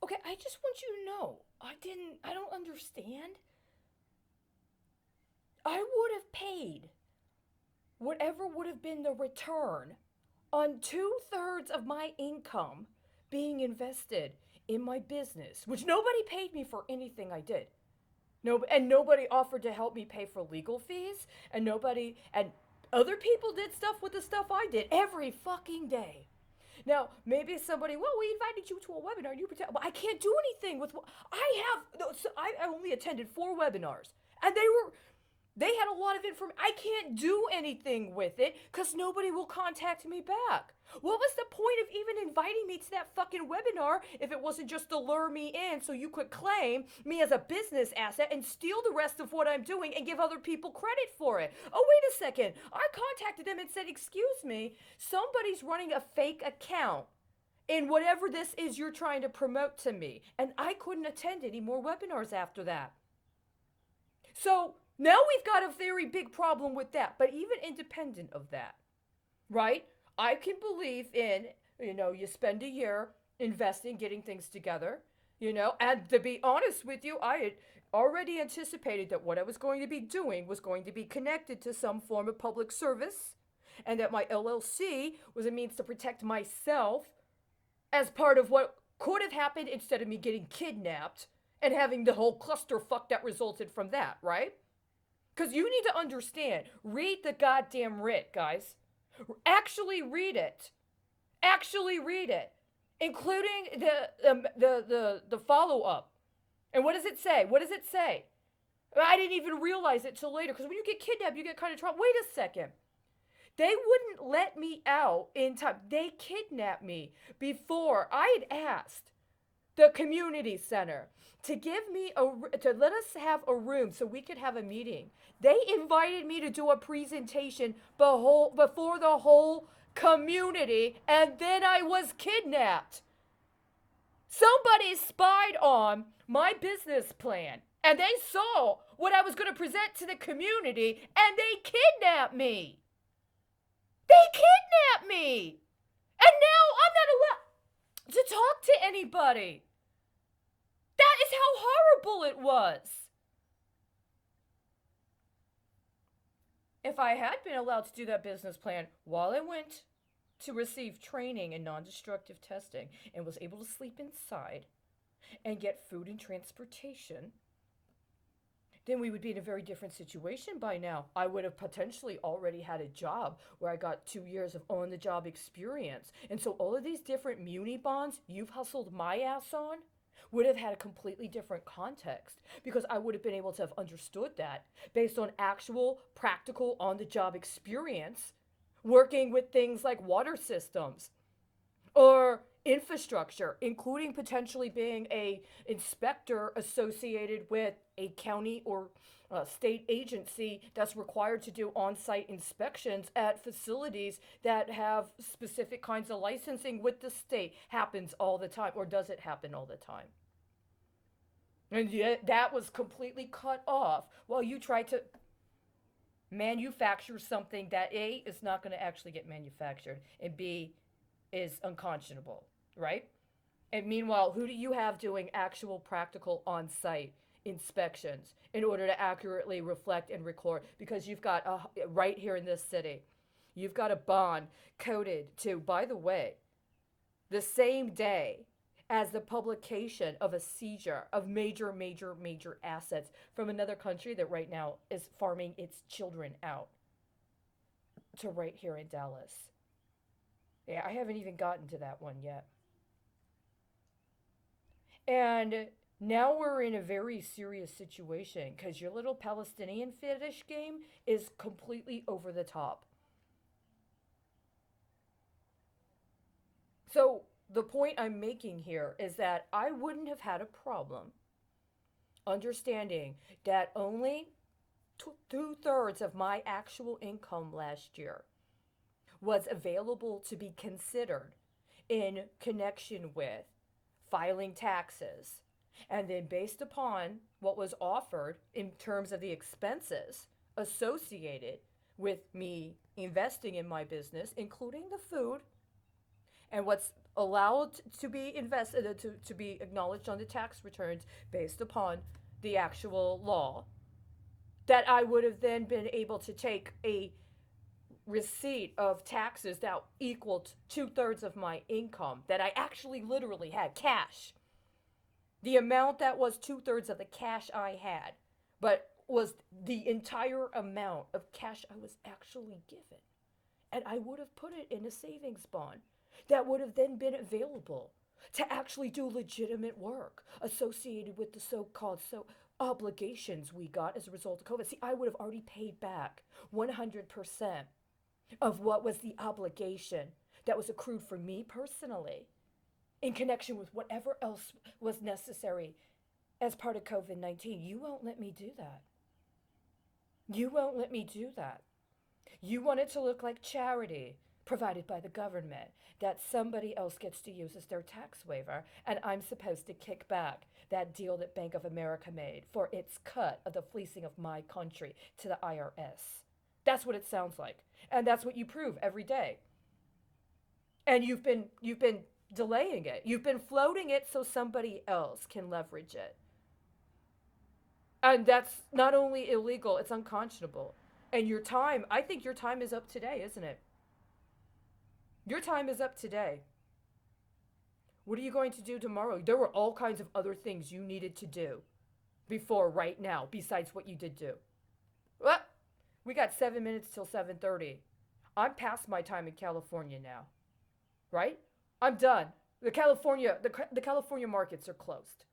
Okay, I just want you to know, I don't understand. I would have paid whatever would have been the return on 2/3 of my income being invested in my business, which nobody paid me for anything I did. No, and nobody offered to help me pay for legal fees, and other people did stuff with the stuff I did every fucking day. Now, maybe somebody, well, we invited you to a webinar, and you pretend, well, I can't do anything with what I have. No, so I only attended 4 webinars, and they had a lot of information. I can't do anything with it because nobody will contact me back. What was the point of even inviting me to that fucking webinar if it wasn't just to lure me in so you could claim me as a business asset and steal the rest of what I'm doing and give other people credit for it? Oh, wait a second. I contacted them and said, excuse me, somebody's running a fake account in whatever this is you're trying to promote to me. And I couldn't attend any more webinars after that. So now we've got a very big problem with that. But even independent of that, right? I can believe in, you spend a year investing, getting things together, and to be honest with you, I had already anticipated that what I was going to be doing was going to be connected to some form of public service, and that my LLC was a means to protect myself as part of what could have happened instead of me getting kidnapped and having the whole clusterfuck that resulted from that, right? Because you need to understand, read the goddamn writ, guys. Actually read it. Actually read it, including the follow up. And what does it say? What does it say? I didn't even realize it till later, because when you get kidnapped, you get kind of trouble. Wait a second. They wouldn't let me out in time. They kidnapped me before I had asked the community center to let us have a room so we could have a meeting. They invited me to do a presentation before the whole community, and then I was kidnapped. Somebody spied on my business plan, and they saw what I was going to present to the community, and they kidnapped me. They kidnapped me! And now I'm not allowed to talk to anybody. That is how horrible it was. If I had been allowed to do that business plan while I went to receive training in non-destructive testing and was able to sleep inside and get food and transportation, then we would be in a very different situation by now. I would have potentially already had a job where I got 2 years of on-the-job experience. And so all of these different muni bonds you've hustled my ass on would have had a completely different context, because I would have been able to have understood that based on actual practical on-the-job experience working with things like water systems or infrastructure, including potentially being a inspector associated with a county or state agency that's required to do on-site inspections at facilities that have specific kinds of licensing with the state. Happens all the time, or does it happen all the time? And yet that was completely cut off while you try to manufacture something that A, is not going to actually get manufactured, and B, is unconscionable, right? And meanwhile, who do you have doing actual practical on-site inspections in order to accurately reflect and record? Because you've got, right here in this city, you've got a bond coded to, by the way, the same day as the publication of a seizure of major assets from another country that right now is farming its children out to right here in Dallas. Yeah, I haven't even gotten to that one yet. And now we're in a very serious situation because your little Palestinian fetish game is completely over the top. So the point I'm making here is that I wouldn't have had a problem understanding that only 2/3 of my actual income last year was available to be considered in connection with filing taxes. And then based upon what was offered in terms of the expenses associated with me investing in my business, including the food and what's allowed to be invested to be acknowledged on the tax returns based upon the actual law, that I would have then been able to take a receipt of taxes that equaled 2/3 of my income, that I actually literally had cash. The amount that was 2/3 of the cash I had, but was the entire amount of cash I was actually given. And I would have put it in a savings bond that would have then been available to actually do legitimate work associated with the so-called obligations we got as a result of COVID. See, I would have already paid back 100% of what was the obligation that was accrued for me personally in connection with whatever else was necessary as part of COVID 19. You won't let me do that. You won't let me do that. You want it to look like charity provided by the government that somebody else gets to use as their tax waiver, and I'm supposed to kick back that deal that Bank of America made for its cut of the fleecing of my country to the IRS. That's what it sounds like. And that's what you prove every day. And you've been delaying it. You've been floating it so somebody else can leverage it. And that's not only illegal, it's unconscionable. And your time, I think your time is up today, isn't it? Your time is up today. What are you going to do tomorrow? There were all kinds of other things you needed to do before right now, besides what you did do. Well, we got 7 minutes till 7:30. I'm past my time in California now, right? I'm done. The California markets are closed.